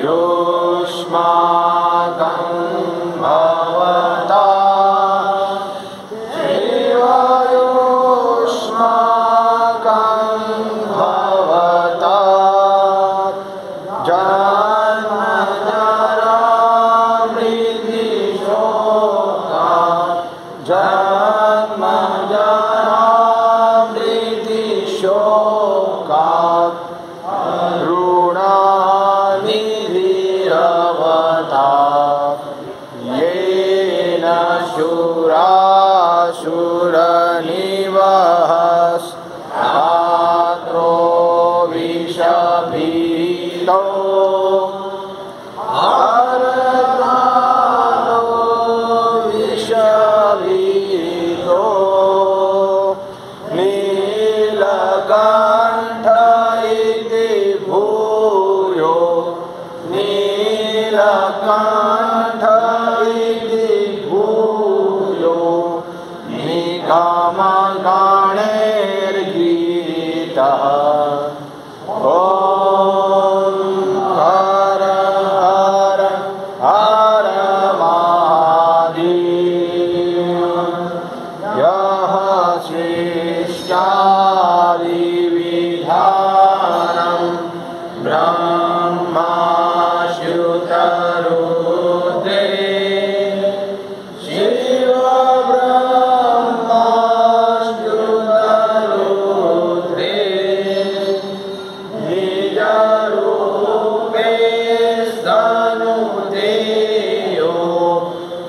Yoshma नीलकण्ठ इति भूयो निगमगणैर्गीतः ॐ हर हर हर महादेव यः सृष्ट्यादिविधानं ब्रह्माश्रुतरुद्रे शिवब्रह्माश्रुतरुद्रे निजरूपे स्तनुतेयो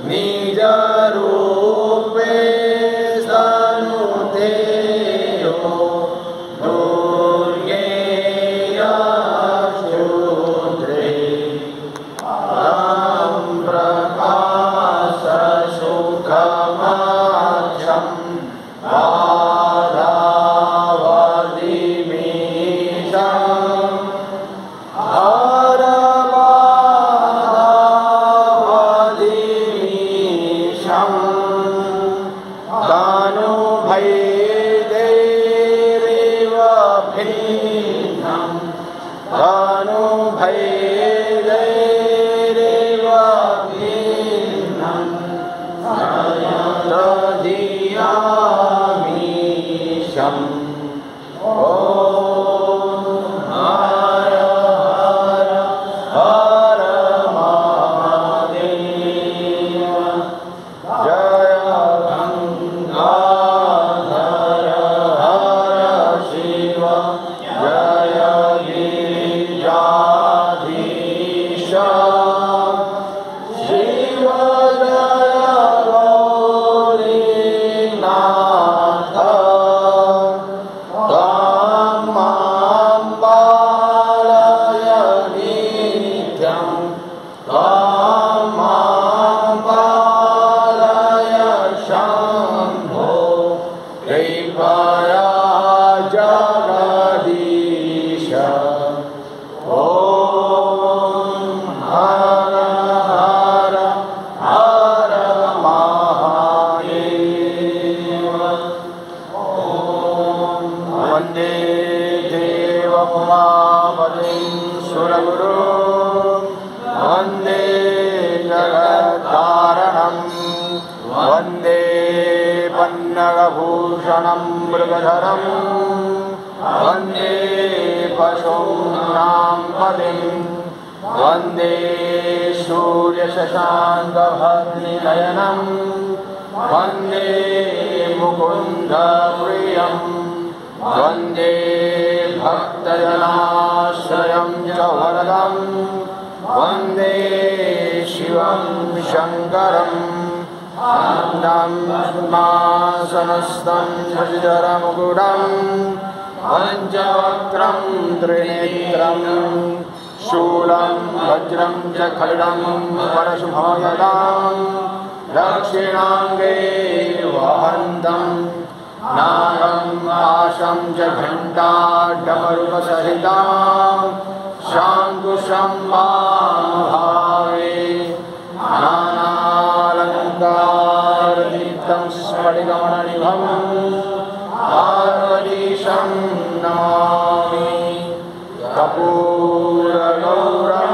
निजरूपे स्तनुतेयो दुर्गेया शूद्रे परं प्रकाशसुखमाक्षं बाधावदिमीशम् हरमाधवदिमीशम् तनुभैदेरिव भिन्नं तनुभैदेरिव भिन्नं तदीयामीशम् ॐ हर हर हर महादेव जय गंगाधर हर शिव जय गिरिजाधीश शिव जय गौरीनाथ त्वां मां पालय नित्यं त्वां मां पालय शम्भो कृपया जगदीश ॐ हर हर हर महादेव वन्दे देवोमापतिं सुरगुरुं वन्दे जगत्कारणं वन्दे पन्नगभूषणं मृगधरं वन्दे पशूनां पतिं वन्दे सूर्यशशाङ्कभग्निनयनं वन्दे मुकुन्दप्रियं वन्दे भक्तजनाश्रयं च वरदं वन्दे शिवं शङ्करम् आनन्दं पद्मासनस्थं शशिधरमुकुटं पञ्चवक्त्रं त्रिनेत्रं शूलं वज्रं च खड्गं परशुभयदां दक्षिणाङ्गे वहन्तं नागं पाशं च घण्टाडमरुकसहितां शाङ्कुशं भावे नानालङ्कारदीप्तं स्फटिकमणिनिभं पार्वतीशं नमामि कर्पूरगौरं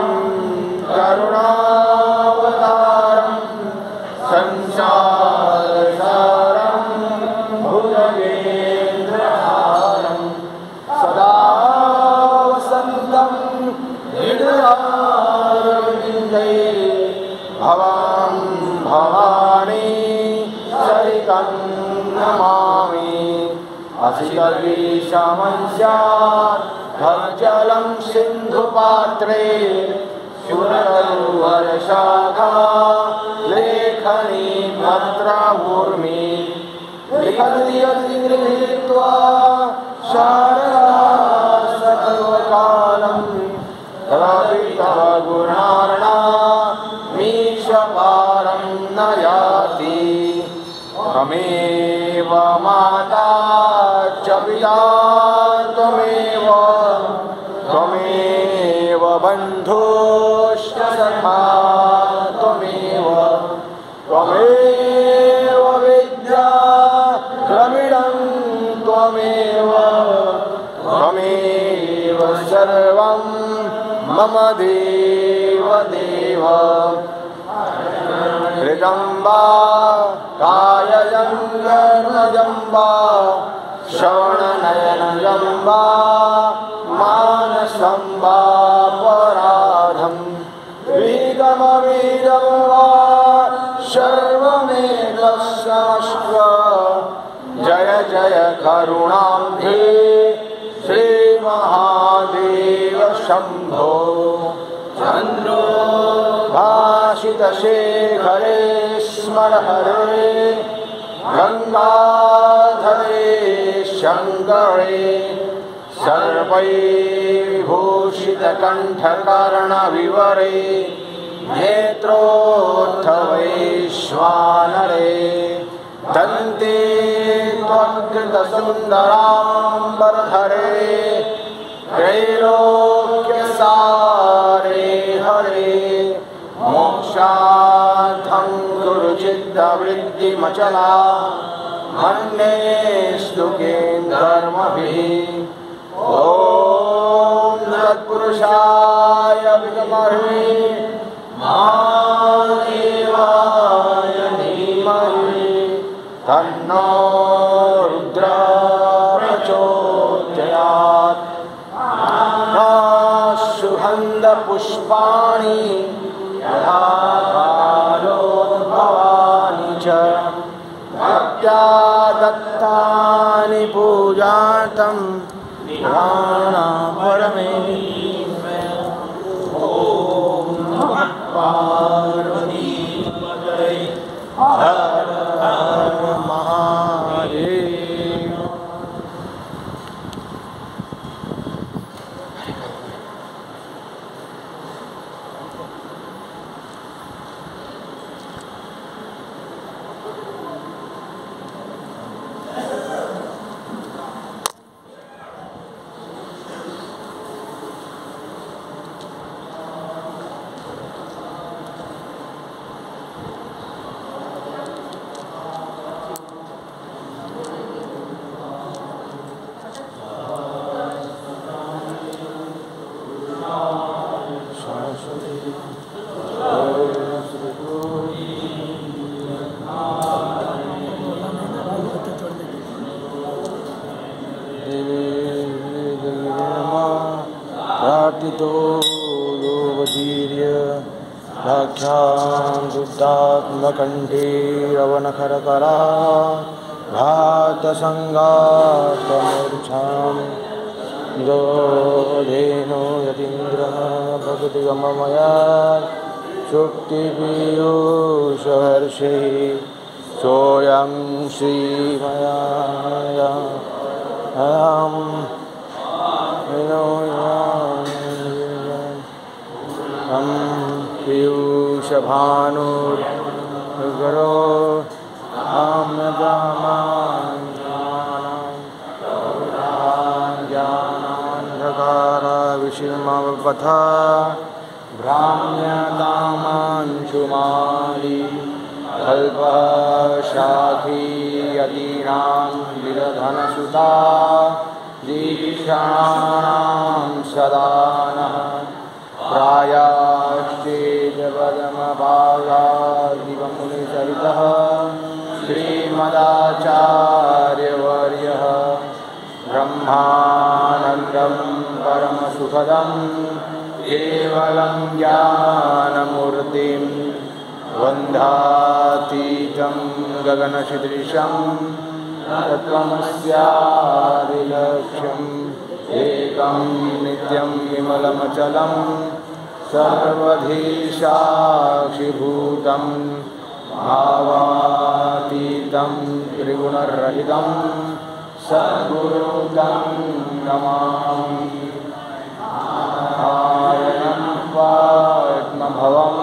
करुणावतारं संसारसारं भुजगेन्द्रहारं सदा वसन्तं हृदयारविन्दे भवां भवानी सहितं नमामि असितविषमं स्यात् भक्जलं सिन्धुपात्रे सुरतरुवर्षाखा लेखनी भद्रऊर्मि लिखति यदि गृहीत्वा शारदा सर्वकालं तदापि तव गुणार्णमीशपारं न याति त्वमेव माता च पिता त्वमेव बन्धुश्च सखा इव ऋतं वा कायजं कर्मजं वा श्रवणनयनजं वा मानसं वा पराधं विगमविदं वा सर्वमेतत्समस्त्व जय जय करुणाब्धे श्रीमहादेव शम्भो चन्द्रो भाषितशेखरे स्मर हरे गंगाधरे शङ्करे सर्वैर्भूषितकण्ठकर्णविवरे नेत्रोत्थवैश्वानरे दन्ते त्वद्गतसुन्दराम्बरधरे त्रैलोक्यसारे हरे मोक्षार्थं गुरुचित्तवृत्तिमचला मन्येस्तु केन्द्रमभिः ॐ तत्पुरुषाय विद्महे महादेवाय धीमहि तन्नो रुद्रः प्रचोदयात् सुगन्धपुष्पाणि यथा कालोद्भवानि च भक्त्या दत्तानि पूजार्थं प्राणापरमेश्वर ॐ नमः पार्वतीपतये हर हर महादेव। कंठीरवनखरकरा घातसंगातमूर्छां दोधेनो यतीन्द्रः भक्तिगममया शुक्तिपीयूषहर्षैः सोऽयं श्रीमया पीयूषभानुर्गरो ज्ञानान्धकारविषीमवपथा भ्राम्यतामांशुमाली कल्पशाखी यतीनां विदधनसुता दीक्षाणां सदानः प्रायाश्चेदपदमपागादिवमुनिसरितः श्रीमदाचार्यवर्यः ब्रह्मानन्दं परमसुखदं केवलं ज्ञानमूर्तिं वन्दातीतं गगनसदृशं तत्त्वमस्यादिलक्ष्यम् एकं नित्यं विमलमचलं सर्वधी साक्षिभूतं भावातीतं त्रिगुणरहितं सद्गुरुं नमामि। नारायणं पद्मभवं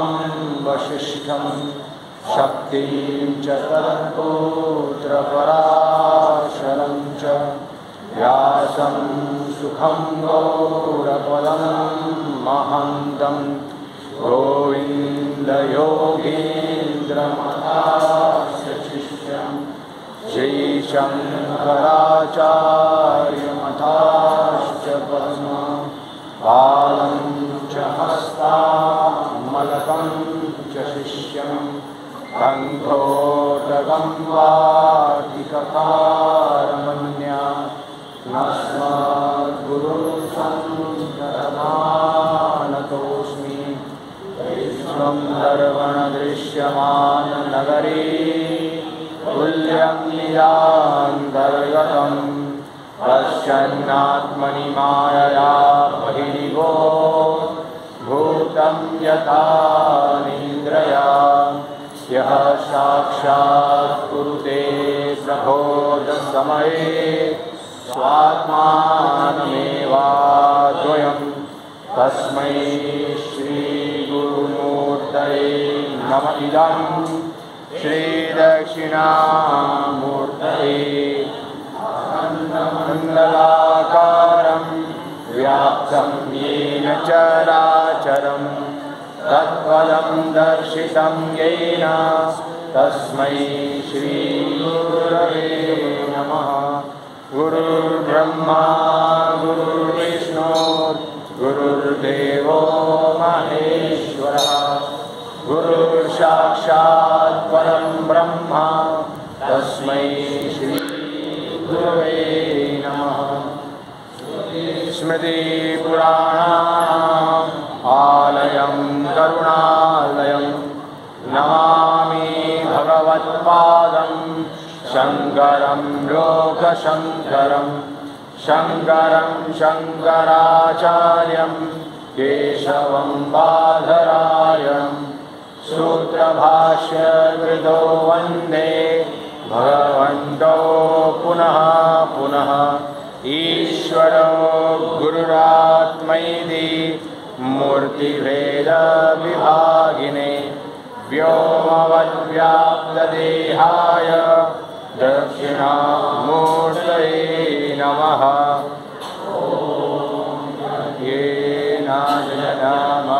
वसिष्ठं शक्तिं च तत्पुत्रपराशरं च व्यासं सुखं गौरपदं महान्तं गोविन्दयोगीन्द्रमथास्य शिष्यं श्रीशङ्कराचार्यमथाश्च पद्मपालं च हस्तामलक्ष्मीं साधकं च शिष्यं कण्ठोदकं वातिककारमन्या नस्मद्गुरुसंकरमानतोऽस्मि विश्वं दर्पणदृश्यमाननगरे तुल्यं निजान्तर्गतं पश्यन्नात्मनि मायया बहिर्गो भूतं यथा निन्द्रया यः साक्षात् कुरुते प्रबोधसमये स्वात्मानमेवाद्वयं तस्मै श्रीगुरुमूर्तये नमः। इदं श्रीदक्षिणामूर्तये मण्डलाकारं व्याप्तं येन चराचरं तत्पदं दर्शितं येन तस्मै श्रीगुरवे नमः। गुरुर्ब्रह्मा गुरुर्विष्णु गुरुर्देवो महेश्वरः गुरुर्साक्षात् परं ब्रह्म तस्मै श्रीगुरवे नमः। स्मृतिपुराणानाम् आलयं करुणालयं नमामि भगवत्पादं शङ्करं लोकशङ्करं शङ्करं शङ्कराचार्यं केशवं बादरायणं सूत्रभाष्यकृतो वन्दे भगवन्तो पुनः पुनः। ईश्वरो गुरुरात्मैति मूर्तिभेदविभागिने व्योमवद्व्याप्तदेहाय दक्षिणामूर्तये नमः। येन जनमायाजन्ता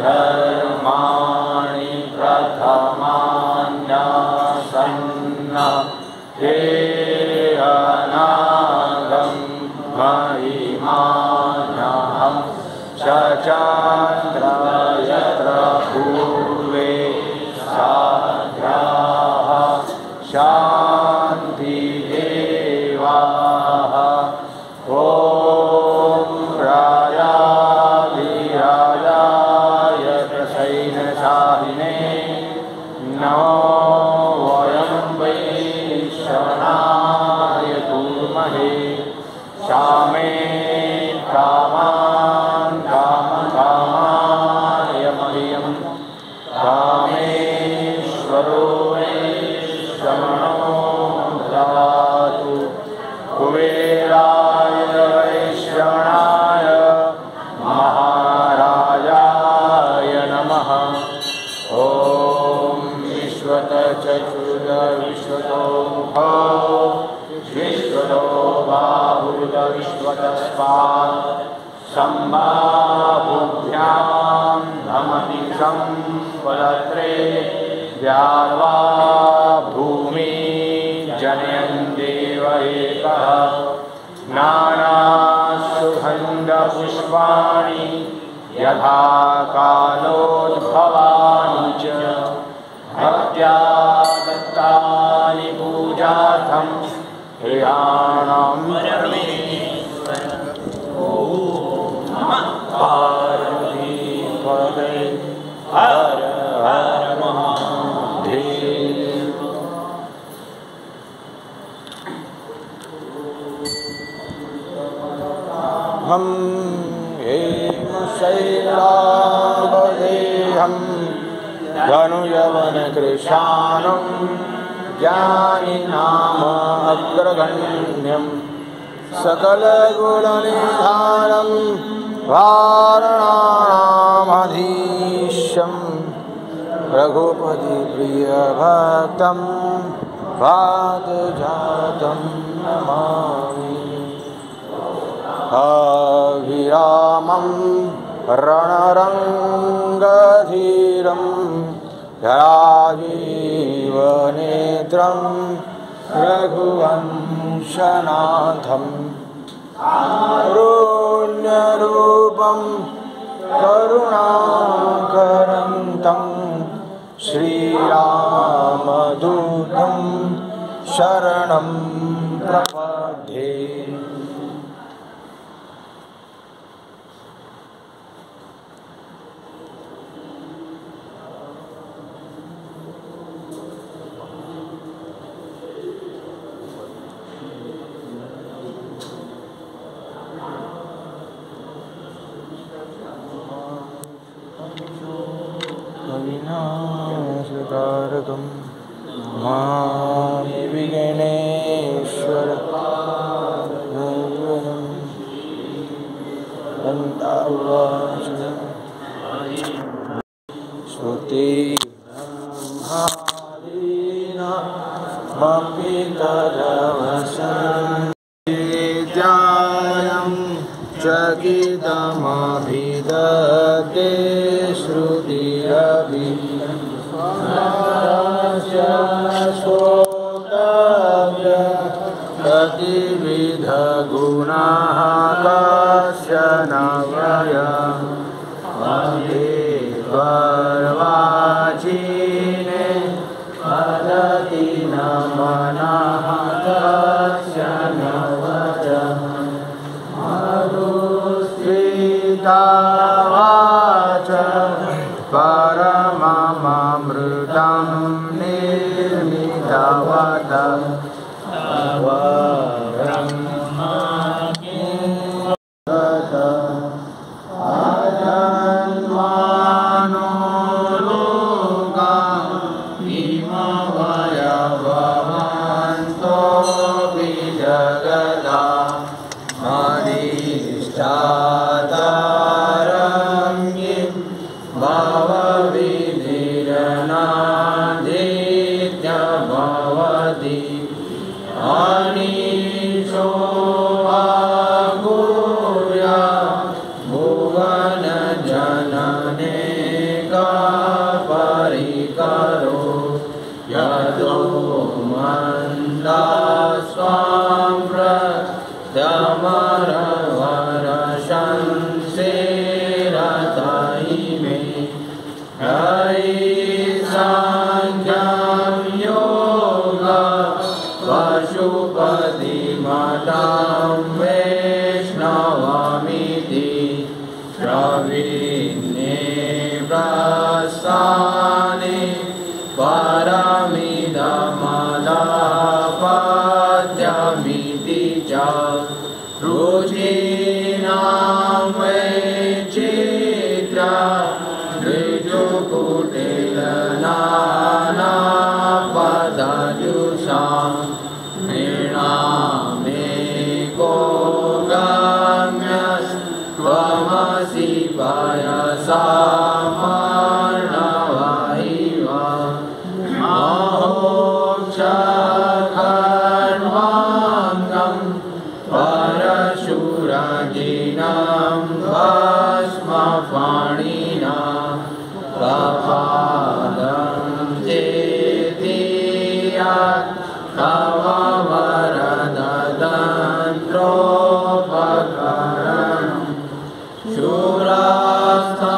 धर्माणि प्रथमान्यासन्न हे अनागं महिमान्यहं चचान्द्र यत्र पूर्वे साध्याः शान्तिदेवाः ॐ राजाधिराजाय प्रसैनशालिने नमो वयं वैश्रवणाय कुर्महे श्यामे कामान् कामकामाय मह्यं कामेश्वरो वैश्रवणो ददातु कुबेराय वैश्रवणाय महाराजाय नमः। ॐ विश्वतचक्षुर् विश्वतो मुखो विश्वतो बाहुरुत विश्वतस्पात् सम्बाहुभ्यां धमति सम्पदत्रे द्यावा भूमि जनयन् देव एकः नानासुगन्धपुष्पाणि यथा कालोद्भवानि च भक्त्या दत्तानि पूजार्थं हृयाणां पार्वतीपदे हर हर महादेव। हम हेम शैलावदेहं धनुजवनकृशानं ज्ञानी नाम अग्रगण्यं सकलगुणनिधानं वारणानामधीशं रघुपतिप्रियभक्तं पादजातं नमामि। अभिरामं रणरङ्गधीरं जराजीवनेत्रं रघुवंशनाथं कारुण्यरूपं करुणाकरं तं श्रीरामदूतं शरणं प्रपद्ये। विनाशकारकं मामि विघ्नेश्वर श्रुतिब्रह्मादीनामपि तदवसन्नित्यायं चकितमभिदते श्रुतिरपि कतिविधगुणाः कस्य न वयं वन्दे पर्वाचीने वदति न मनः कस्य न वचः मधुस्मितावाच परममृतं निर्मितवत अजन्मानो लोका इमवयभवन्तो विजगदा अधिष्ठातारं किं भवविधिरनादित्य भवति अनीशो आगुर्या भुवनजनने परिकरो यदो मन्दास्वां प्रथमरवरशंसेरत इमे साङ्ख्यं योगा पशुपतिमतं वैष्णवमिति प्रवीणे प्रस्थाने परमिदमदापद्यमिति च रुचीनां वैचित्र्या ऋजुकुटिलनानापदजुषां नृणामेको गम्यस्त्वमसि पयसामर्णवैव महोक्षखण्वाङ्गं परशुराजिनं भस्मफणिना प्रपादं चेतियात् तव वरदतन्त्रोपकरणं शूरास्थां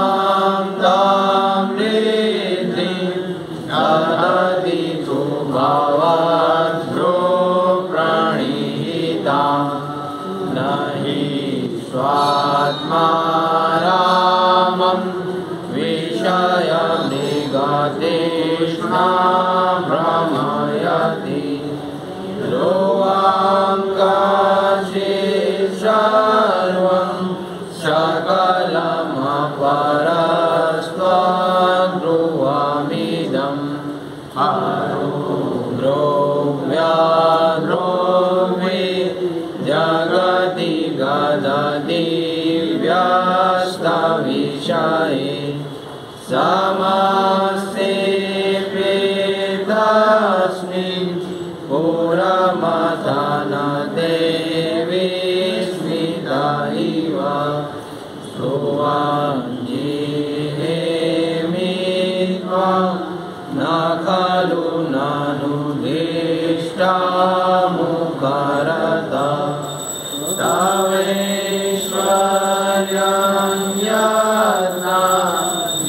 तां निधिं ददति तु भवद्भ्रो प्रणीतां न हि स्वात्मा रामं विषयनिगतेष्णा भ्रमयति ध्रुवाङ्काशे सर्वं सकलमपरस्त्वध्रुवमिदम् ध्रुव्याध्रुवे जगति गदति व्यस्तविषये समस्ते वेदस्मिन् पुरमथनते विस्मिता इव स्तुवाञ्जिहेमि त्वं न खलु नानुदिष्टामुखरता तवे कार्यं यत्ना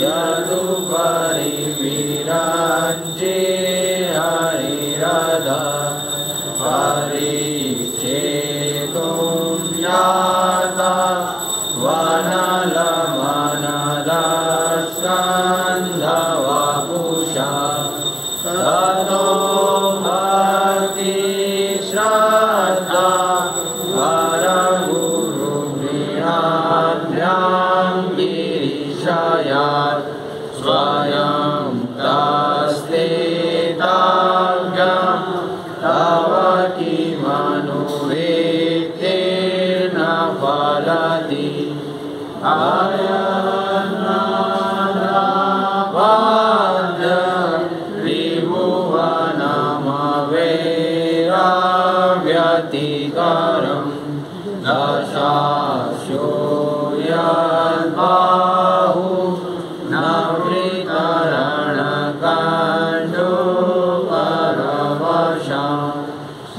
यदुपरि विरञ्चे हरिरध परिच्छेदुं याता वनलमनलस्कन्धवपुषा ततो भक्ति श्रद्धा परगुरुगृहाभ्यां गिरिशयात् स्वयं तस्ते ताभ्यां तव किमनुवेत्तेन फलति अयनादावाद्य त्रिभुवनमवेराव्यतिकरं दशास्यो यद्बाहु नवृतरणकाण्डो परवशां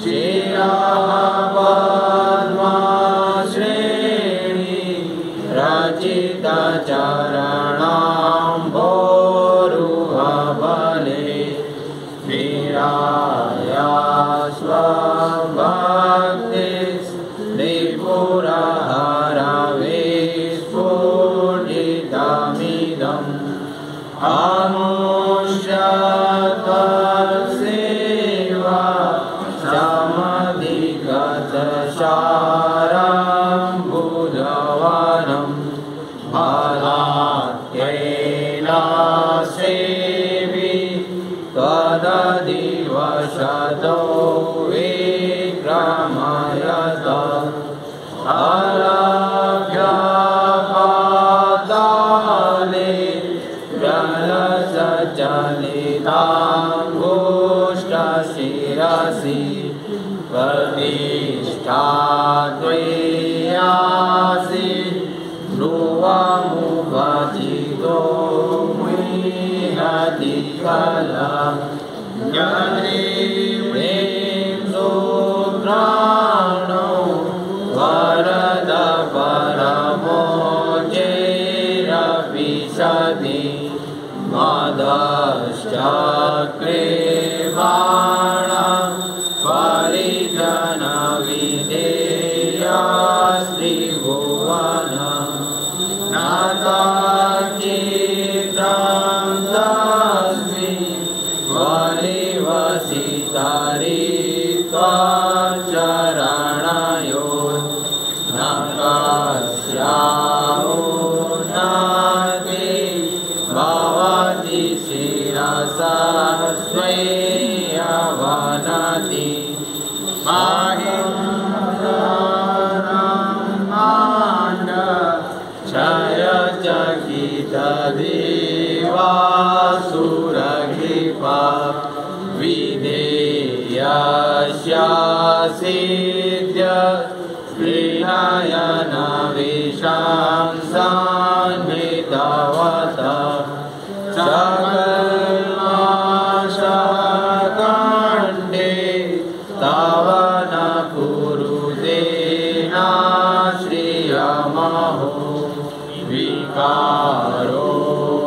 शिरः पद्मश्रेणी रचितचरणाम्भोरुहबले वीराया स्वभक्तिस्त्रिपुरहरविस्फुटितमिदम् अनुष्यतसेवा समधिगतशारम्भुजवनं फलात्यैलासेवि त्वदधिवशतो विक्रमयत अलभ्यपाताले जलसचलिताङ्गुष्ठशिरसि प्रतिष्ठाद्वयासि ध्रुवमुपचितो मुह्यति कला ज्ञानेन सूत्राणो वरद परमोचैरपि सति मदश्चक्रे बाणा परिजनविधेयास्त्रिभुवन नाताचित्रं तस्मिन् परिवसितरित्वाचरणयो न कस्यामुन्नति भवति शिरसा स्वेयवनति माहिन्द्रमाण्ड क्षयचकितदेवासुरक्षिपा विधेयस्यासिद्ध्य श्रीनयनविशां सन्निधवत सकल्माषकण्डे तव न कुरुते नाश्रियमहो विकारो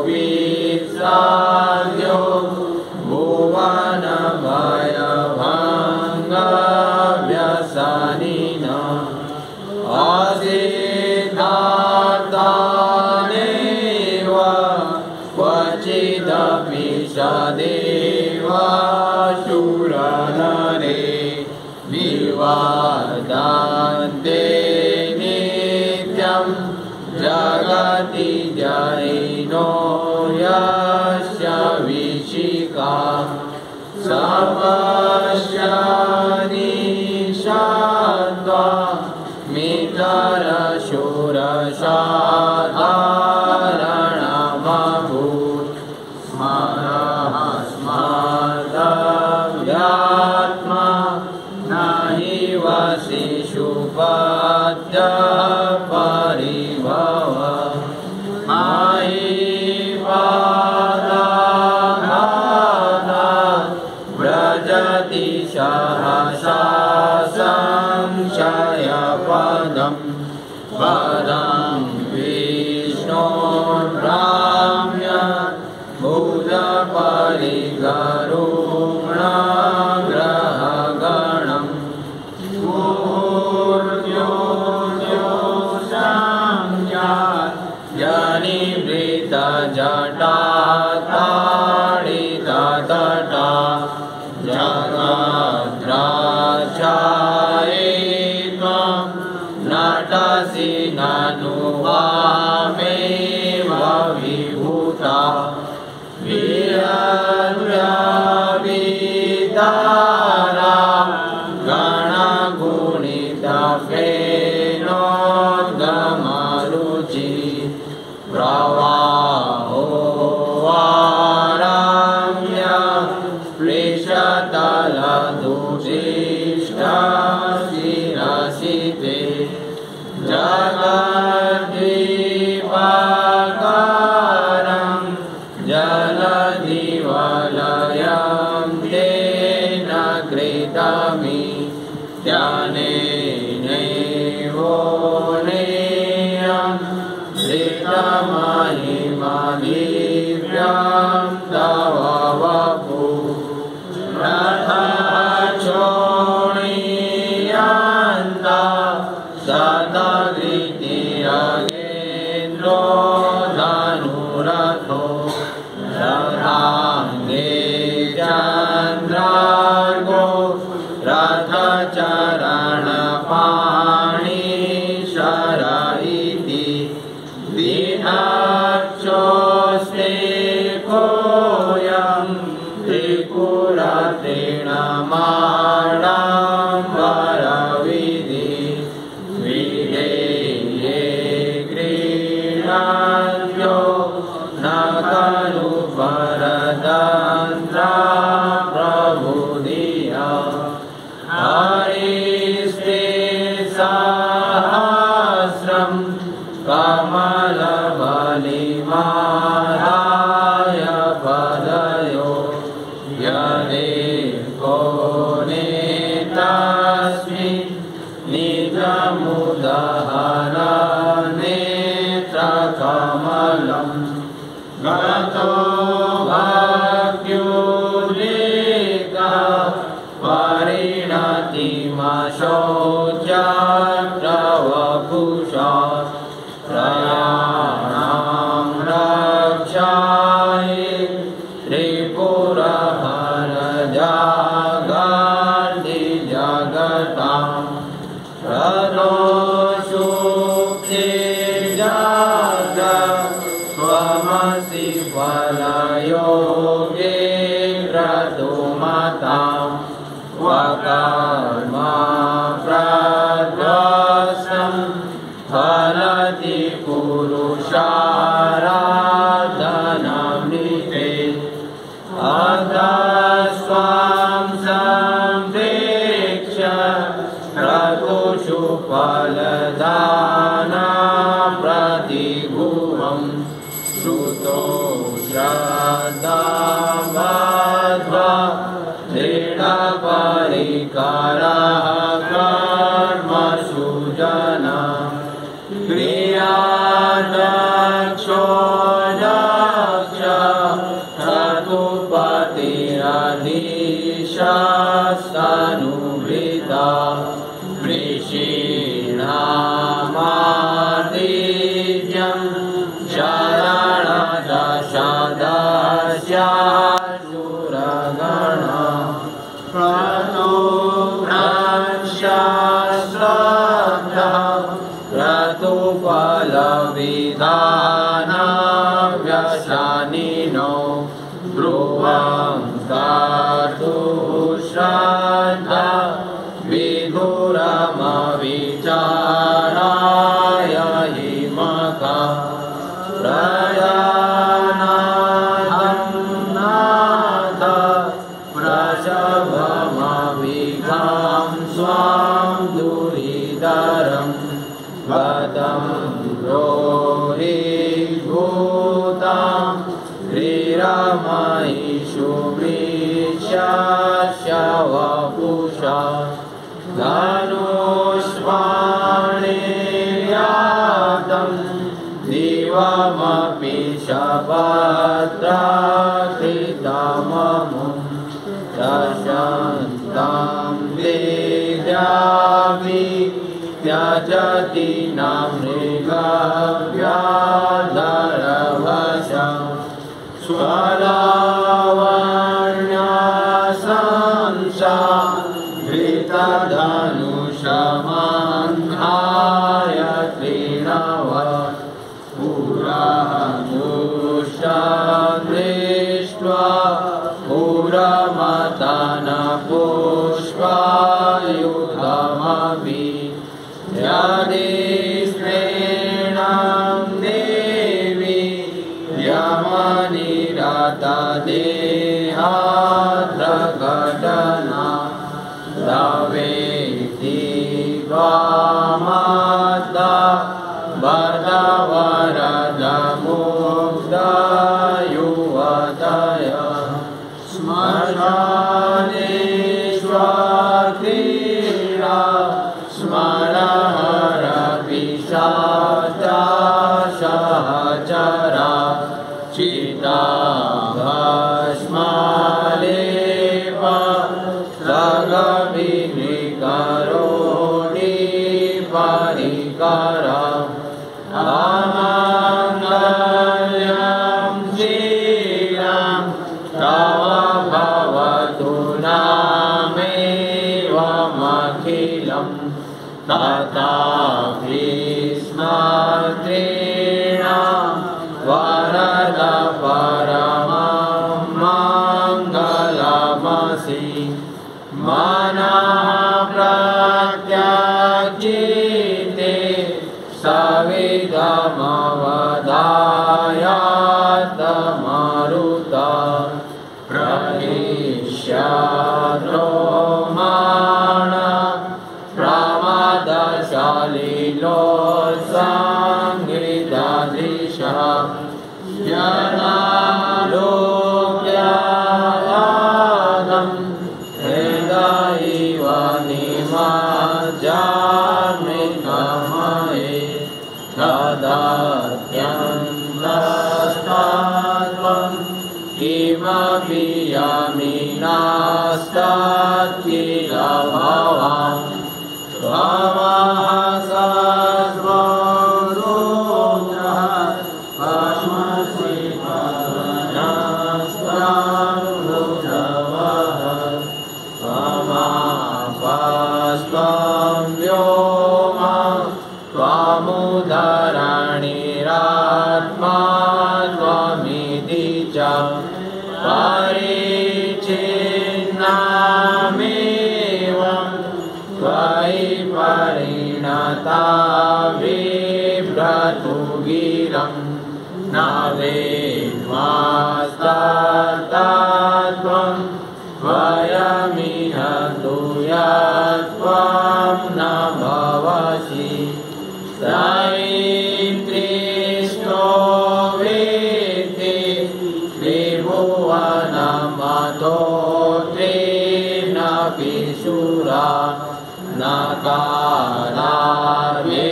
वित्साद्यो भुवनभयभङ्गव्यसनिन असिद्धार्थानेव क्वचिदपि सदेव शूरनरे विवादान्ते नित्यं जगति जैनो यस्य विशिका सपश्यनिषद्वा मित्रशूरसाधारणमभूत् स्मरस्मर्तव्यात्मा न हि वसिषुपद्य परिभव व्रजति सहसा संशयपदं पदं गरुणग्रहगणम् मुहुर्योऽन्योषाञ्जात् जनिवृत्तजटाताडिततटा जगद्राजाये त्वं नटसि ननु वामेव विभूता वीरव्यावितारा गणगुणितफेनोद्गमरुचि प्रवाहो वाराम्य पृषतलदुशिष्टशिरसि ते जगद्दीपकारं जलधिवलयं तेन कृतमित्यनेनैवोनेयं धृतमहिमदिव्यं तव वपुः रथचोणीयन्ता शतघ्नितिरगेन्द्रो धनुरथो रथाङ्गे चन्द्रार्गो रथचरणपाणिशर इति दिनक्षोऽस्ते कोऽयं त्रिपुरतृणमाडाम्बरविधि विधेये गृह्णान्यो न खलु परतन्त्रा प्रबुधिया हरिस्ते सहस्रं कमलबलिमादाय पदयो यदेको नेतस्मिन् निजमुदहरनेत्रकमलं गतो भक्त्युद्रेकः परिणतिमशोच्यात्रवपुषा त्रयाणां रक्षायै त्रिपुरहरजागर्ति जगतां रथोऽसुखे जात त्वमसि फलयोगे क्रतुमतां वकर्म प्रध्वस्तं फलति पुरुषाराधनमृते अधस्वां सम्प्रेक्ष्य क्रतुषु फलदाना प्रतिभुवं श्रुतो श्रद्धावद्वा दृढपरिकरः कर्मसु जना क्रियादक्षो दक्ष क्रतुपतिरधीशस्तनुभृता वृषीणामादित्यं शरणदशदस्याशुरगणा क्रतुभ्रंशश्रद्धा क्रतुफलविधानाव्यसनिनो ध्रुवं कर्तुश्रद्धा विधुरमविचाराय हिमका प्रजानाथ प्रसभमविघां स्वां दुरिधरं गतं रोहिभूतां श्रीरमयिषु वृक्षस्य वपुषा धनुष्वाणिर्यातं दिवमपि शपत्राकृतममुं दशन्तं वेद्याभि त्यजति न मृगव्याधरवशं स्वलावण्यसंसा धृतधनुषमन्धाय त्रिणव पुरहमुष्टं दृष्ट्वा पुरमतनपुष्पायुधमपि यदिस्त्रीणां देवी यमनिरतदेहाद्रघटना दवेति वामदा वरदमुग्धयुवतय श्मशानेष्वक्रीडा स्मरहरपिशाचसहचरा चिताभस्मलेप सगविनिकरोणि परिकर अमङ्गल्यं श्रीरां तव भवतु नामेवमखिलं तथापि स्मृतीणां वरद परमं मङ्गलमसि मनः प्रत्यक्षिते सविधमवधायातमरुता प्रहिष्यद्रोमाण प्रमादशालिलोत्सङ्गृतदृशः यनालोक्यादं हृदयैव निमज्जामृतमये तदत्यन्तस्तत्त्वं किमपि यमिनास्तत्किल भवान् त्वमः सर्वरुद्रः भस्मसि पवनस्त्वमृतवः त्वमपस्त्वं व्योम त्वमुदरणिरात्मा त्वमिति च परिच्छिन्नमेवं त्वयि परिणता बिभ्रतु गिरं न वेद्मस्तत्त्वं वयमिह तु यत्त्वं न भवसि त्रैतृष्टो वेत्ति त्रिभुवनमतो त्रीनपि शूरा न कालार्ये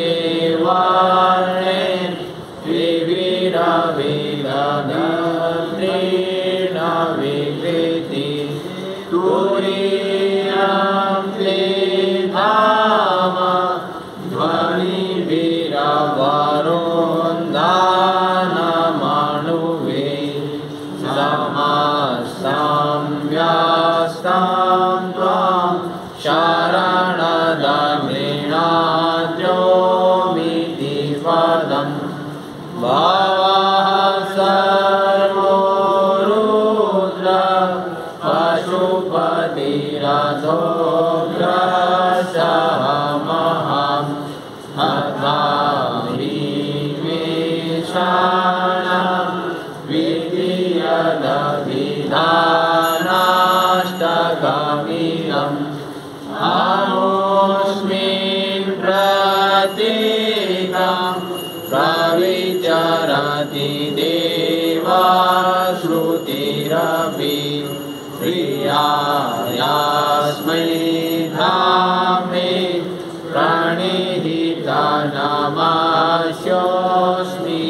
विविरविदधत्रीण विकृति तुरीयं क्लेधाम ध्वनिभिरवरुन्धानमणुवे समस्तं व्यस्तं त्वां शरणदमृणाद्योमिति पदं भवः सर्वो रुद्र पशुपतिरथोग्रशमहं हताभिवेशानं विधियदभिधानाष्टकमिदम् अमुष्मिन् प्रतीकं प्रविचरति देवाश्रुतिरपि प्रियायास्मै धामे प्रणिहितनमस्योऽस्मि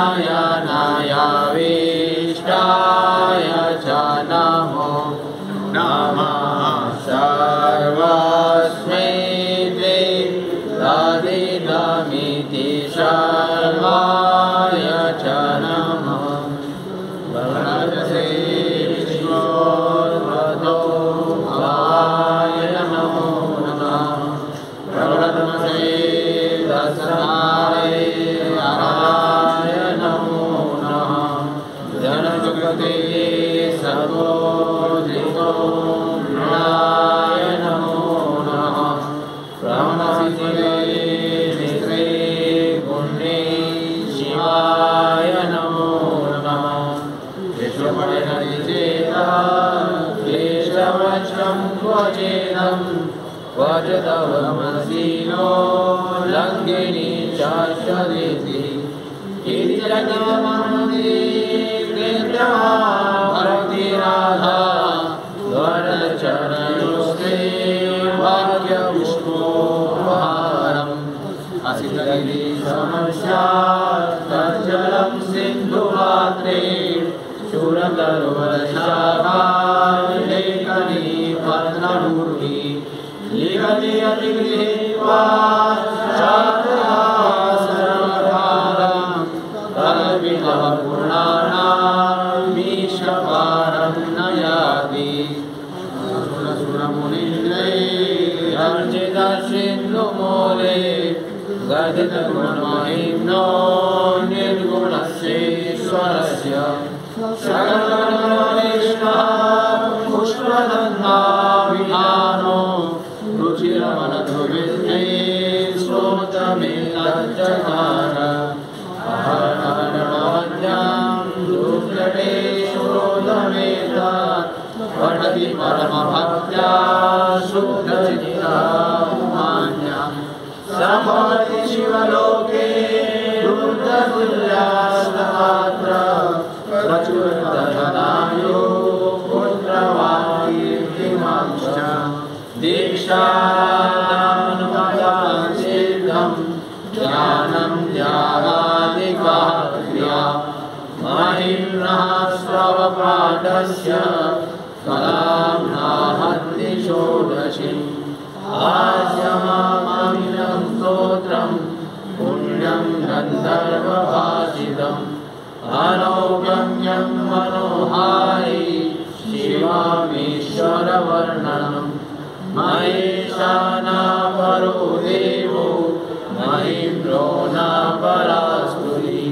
नारायणायाविष्टाय च नमो नमः सर्वस्मै ते तदिदमिति सर्वाय च नमः भगवते विष्णोर्वतो भाय नमो नमः भगवते दशनाय आय नमो नमः जनजगते सर्वोदितो नाय नमो नमः ब्रह्मसिद्धे नित्रे पुण्ये शिवाय नमो नमः विश्वपरिणतिचेतः क्लेशवशं क्वचेदं वजतवमसीनो लङ्घिनी चाश्वदेति इति जगन्मन्ये कृत्वा भक्तिराधा द्वारचरणयोस्ते वाक्यपुष्पोपहारम् असितगिरि समस्या तज्जलं सिन्धुपात्रे शूरतरुवरशाखा लेखनी पद्मभूति लिखति अतिगृहीत्वा शास्त्रभारं कल्पितः पुराणामीशपारं न याति अर्चितसिन्धुमूले गदितगुणमहिम्नो निर्गुणस्येश्वरस्य सकलगुणनिष्ठः पुष्पदन्ताभिधानो रुचिरमनधुविद्ये श्रोतमेतज्जकार अहरणमद्यां दुर्जटे श्रोतमेतत् पठति परमभक्त्या शुद्धचित्ता मान्या समभवति शिवलोके दुर्गतुल्यास्तमात्र प्रचुरधनायो पुत्रवान् दीक्षानुमतां सिद्धं ज्ञानं ज्ञानादिका क्रिया महिम्नः स्वपाठस्य कलां नाहन्ति षोडशीम् आस्यमामिनं स्तोत्रं पुण्यं गन्धर्वभाषितम् अनौगम्यं मनोहारि शिवामीश्वरवर्णनम् महेशाना परो देवो महिम्नो न परास्तुति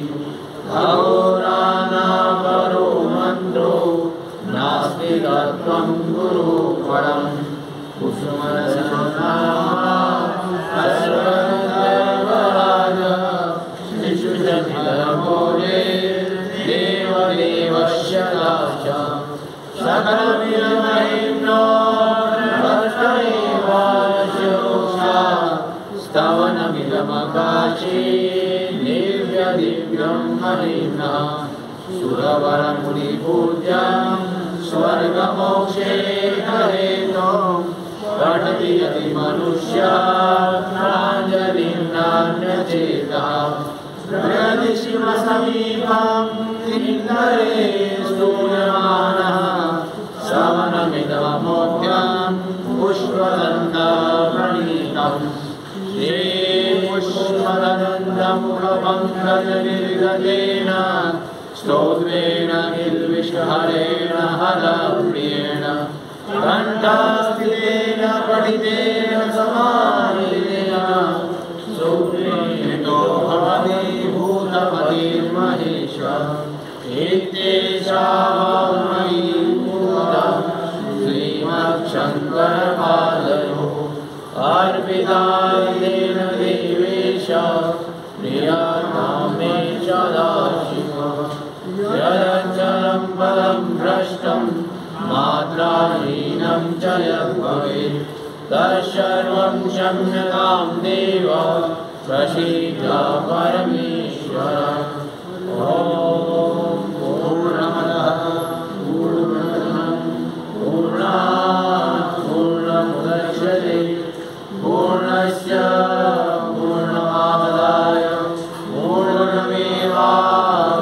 अघोराना परो मन्त्रो नास्ति तत्त्वं गुरुपरम् कुसुमरसनामर्वराज शिशुजनिलमोले देवदेवस्य दाश्च सकलमिदमहिम्नो भक्तैवास्योषा स्तवनमिदमकाशे दिव्यं महिम्नः सुरवरमुनिपूज्यं स्वर्गमोक्षे हरेतो पठति यदि मनुष्या प्राञ्जलिं नान्यचेतः प्रयति शिवसमीपं किन्नरे स्तूयमानः सवनमिदमोक्तं पुष्पदन्ताप्रणीतम् श्रीपुष्पदन्तमुखपङ्कजनिर्गतेन स्तोत्रेण किल्बिषहरेण हरप्रियेण कण्ठस्थितेन पठितेन समाहितेन सुप्रीतो भवति भूतपतिर्महेश्वर इत्येषा मयि भूता श्रीमच्छङ्करपादयोः अर्पिता येन देवेश प्रियतां मे सदाशिवः यदक्षरं पदं भ्रष्टं मात्राहीनं च यद्भवेत् तत्सर्वं क्षम्यतां देव प्रसीद परमेश्वर। ॐ पूर्णमदः पूर्णमिदं पूर्णात् पूर्णमुदच्यते पूर्णस्य पूर्णमादाय पूर्णमेवावशिष्यते।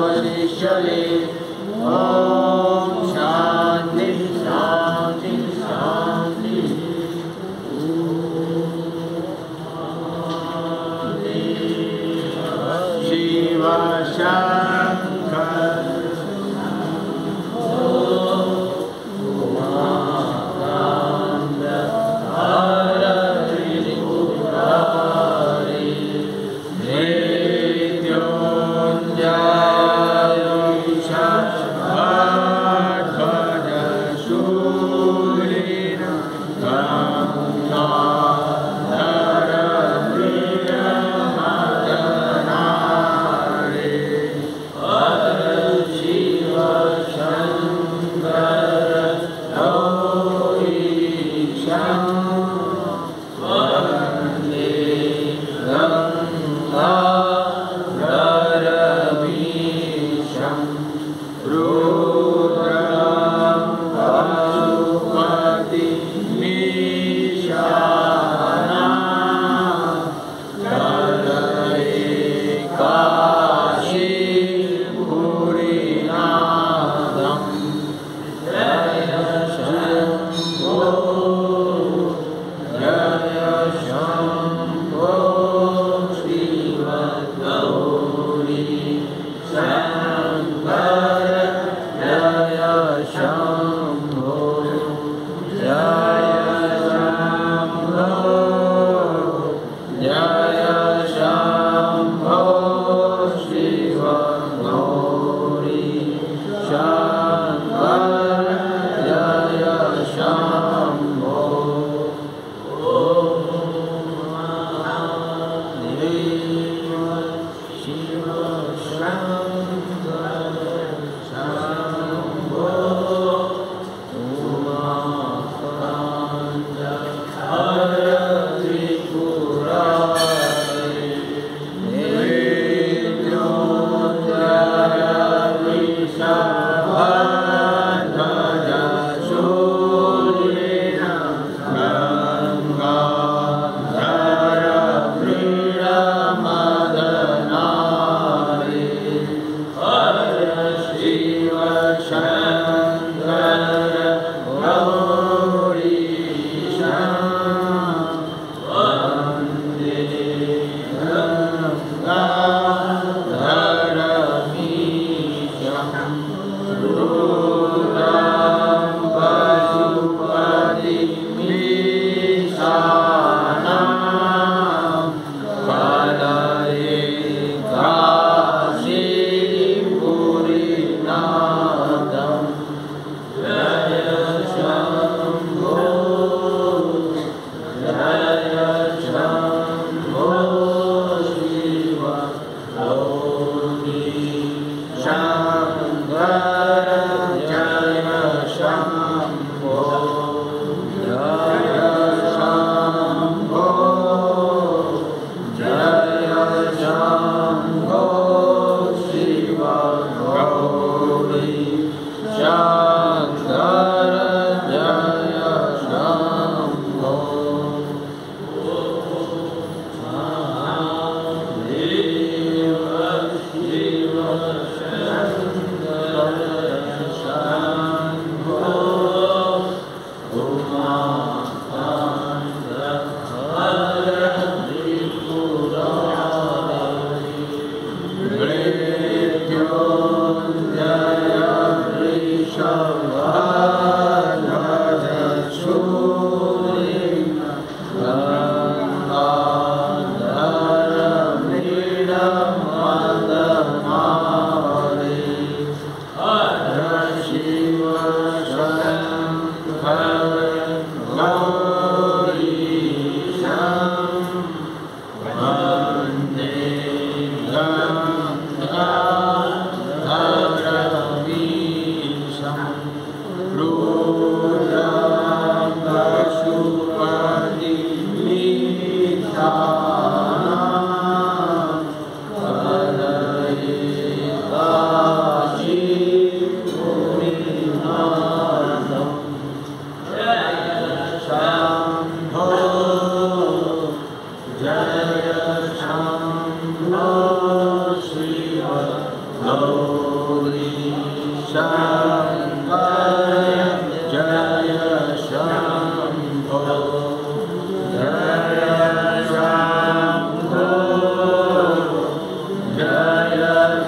Jaya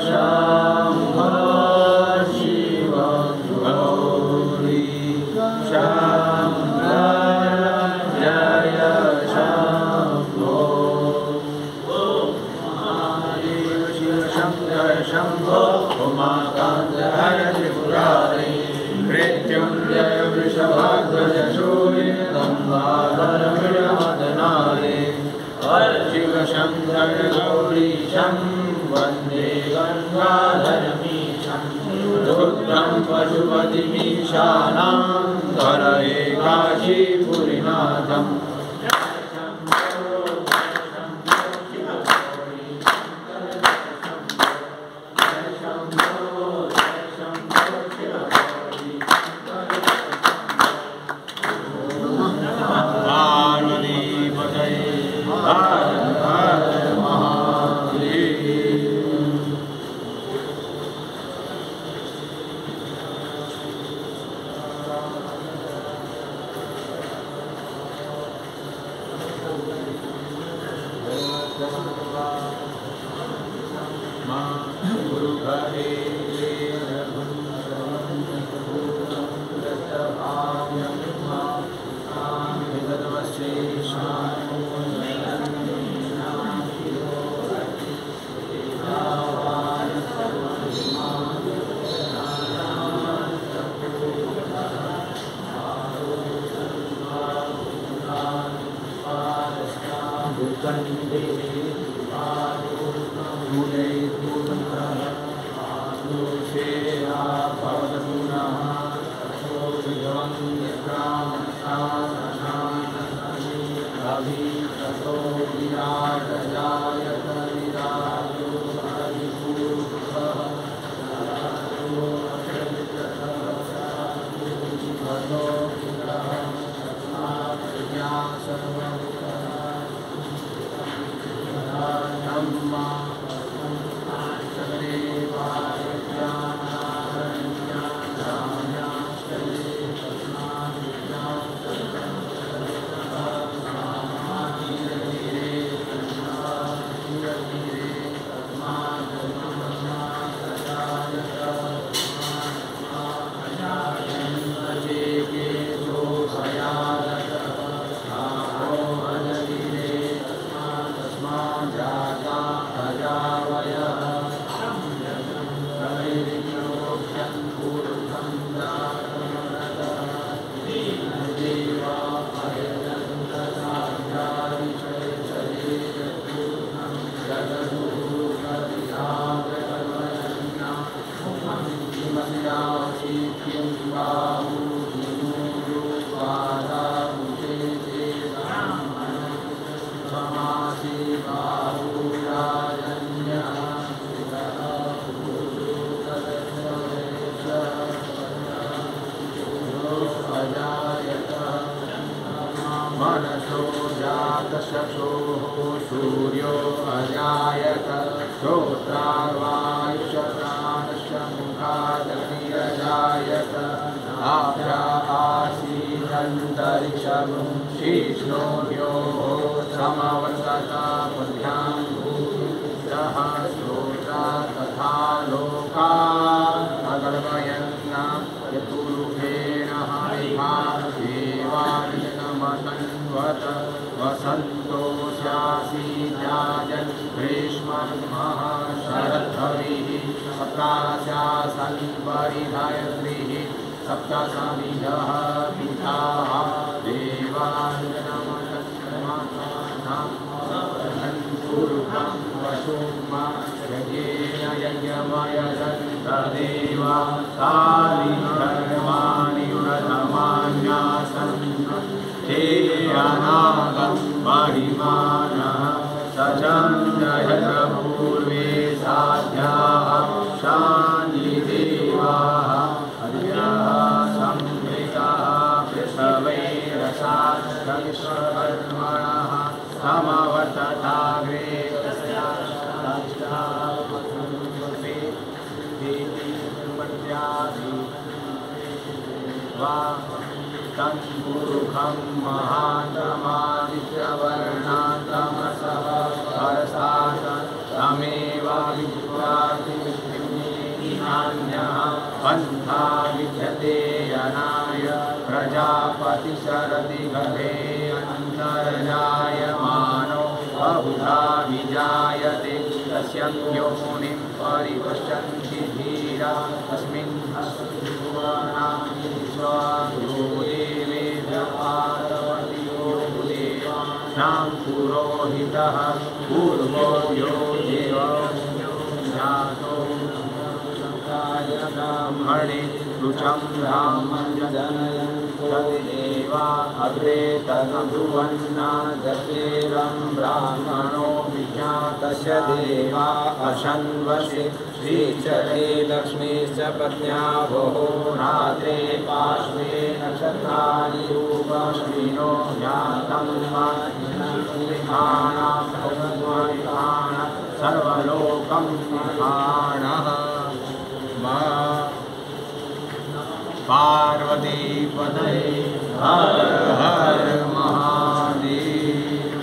शम्भो उमाकान्त हर त्रिपुरारि मृत्युञ्जय वृषभाध्वज शूरे गङ्गाधर वीरमदनारे शिव शङ्कर गौरीशं वन्दे गङ्गाधरमीशं रुद्रं पशुपतिमीशानां धरये काशीपुरीनाथम् तस्योनिं परिपश्यन्ति धीरा तस्मिन् भुवनानि स्वायो देवेभ्यः पार्वतीयो देवानां पुरोहितः पूर्वो यो देवो ब्राह्मणे रुचं ब्राह्मं जनयन् तदेवा अग्रे तद्ब्रुवन्ना दशेरं ब्राह्मणो विज्ञातस्य देवा अशन्वशे श्रीचरे लक्ष्मीश्च पत्न्यावो रात्रे पार्श्वे नक्षत्राणि रूपश्विनो जातं सर्वलोकं निधानः पार्वती पतये हर हर महादेव।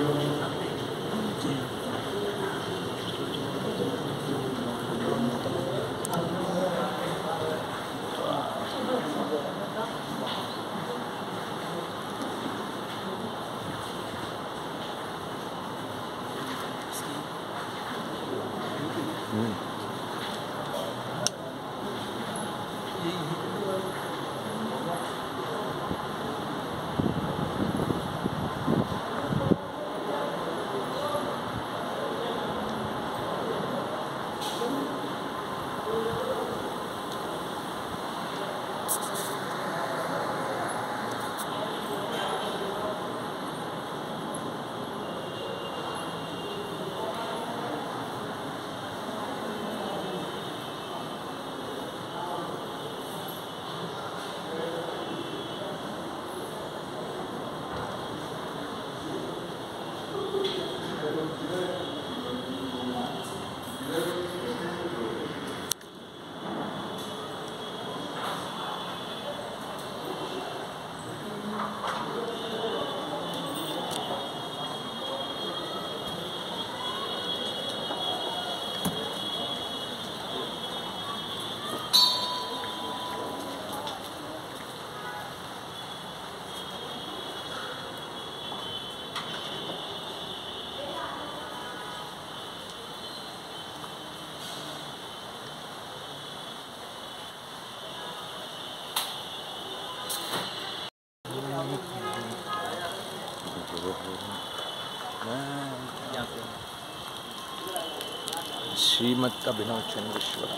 श्रीमद् अभिनव चंद्रेश्वर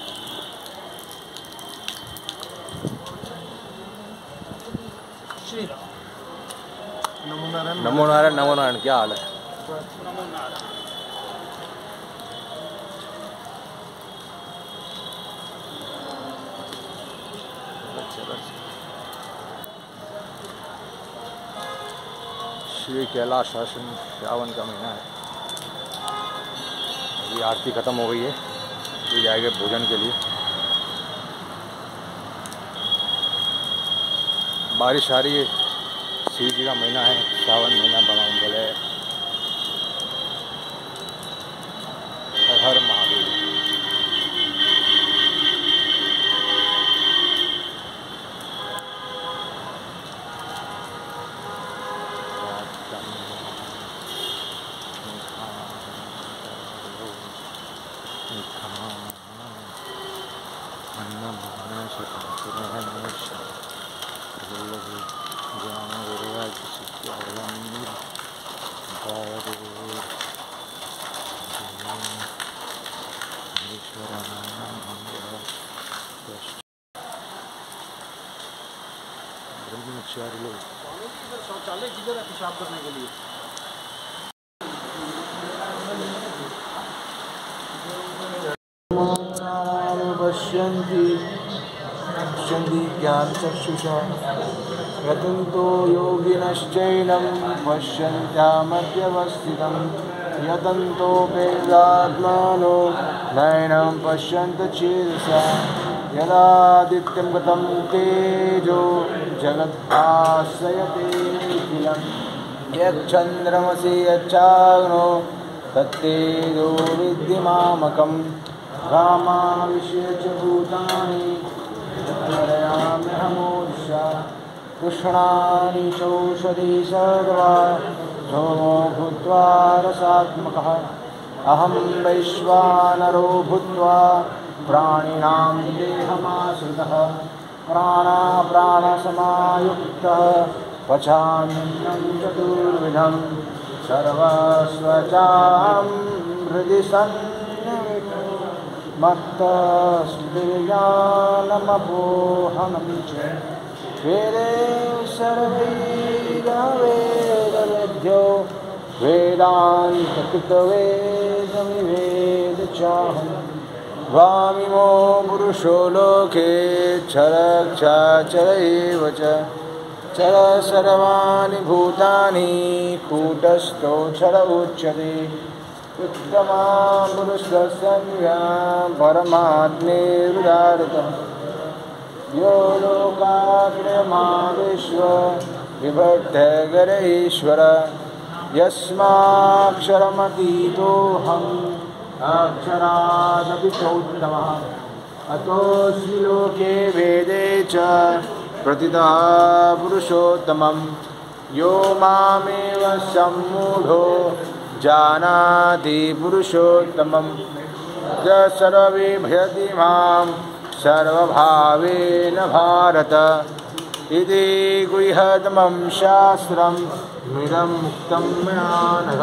नमो नारायण। नमो नारायण। क्या हाल है? श्री कैलाश आश्रम श्रावण का महीना है। अभी आरती खत्म हो गई है, तो जाएंगे भोजन के लिए। बारिश आ रही है, शिव जी का महीना है, श्रावण महीना बड़ा बोले हर हर महादेव। शौचालय किधर है पेशाब करने के लिए? पश्यन्ति ज्ञानचक्षुषा यतन्तो योगिनश्चैनं पश्यन्त्यामध्यवस्थितं यतन्तोपेदात्मानो नैनं पश्यन्त चेतसा यदादित्यं गतं तेजो जगद्भासयते किलं यच्चन्द्रमसि यच्चाग्नो तत्तेजो विद्धिमामकं रामाविश्य च भूतानि तत्परयाम्यहमूर्षा कृष्णानि चौषधी सर्वा सोमो भूत्वा रसात्मकः अहं वैश्वानरो भूत्वा प्राणिनां देहमाश्रितः प्राणाप्राणसमायुक्तः पचाम्यन्नं चतुर्विधं सर्वस्वचाहं हृदि सन्निविष्टो मत्तस्मृतिर्ज्ञानमपोहनं च वेदे सर्वैर्वेदविद्यो वेदान्तकृतवेदविवेद चाहं द्वामिमो पुरुषो लोके क्षरक्षाचर एव च चर सर्वाणि भूतानि कूटस्थोऽक्षर उच्यते उत्तमा पुरुषस्य परमात्मेरुदारतः यो लोकाग्रमाविश्व विभक्तगर ईश्वर यस्माक्षरमतीतोऽहम् अक्षरादपि चोत्तमः अतोऽस्मि लोके वेदे च प्रतितः पुरुषोत्तमं यो मामेव सम्मूढो जानाति पुरुषोत्तमं स सर्वविभजति मां सर्वभावेन भारत इति गुह्यतमं शास्त्रं मिदं मुक्तं मया नघ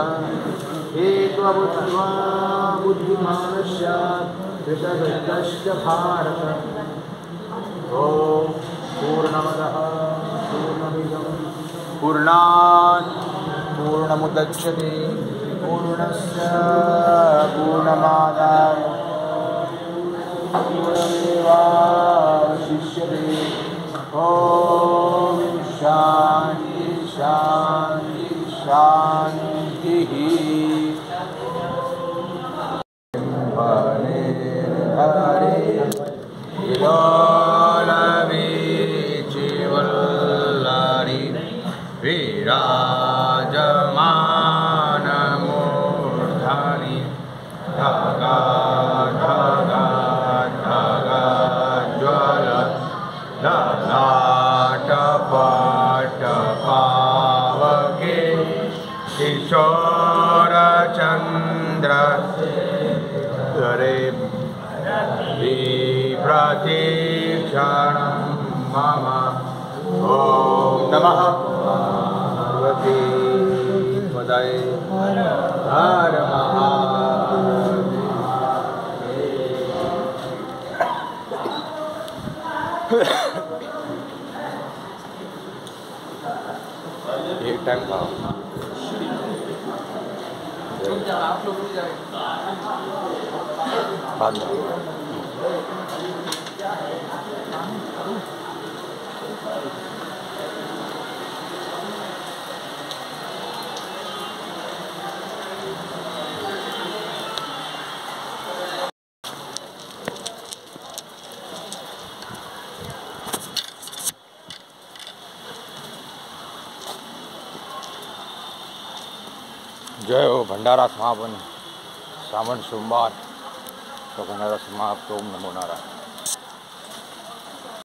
एकवुत्वा बुद्धिमान् स्यात् कृतकृत्यश्च भारत ॐ पूर्णमदः पूर्णमिदं पूर्णात् पूर्णमुदच्यते पूर्णस्य पूर्णमादाय पूर्णमेवावशिष्यते ॐ शान्ति शान्ति शान्तिः विराजमानमूर्धनि ढगा ढगा ढगा ज्वल ललाटपटपावके किशोरचन्द्र हरे प्रतिक्षणं मम ॐ नमः पार्वती पदये हर एक टाइम खाओ आप लोग भी जाए बाद में जय हो भंडारा समापन सावन सोमवार तो भंडारा समाप्त। ओम नमो नारायण।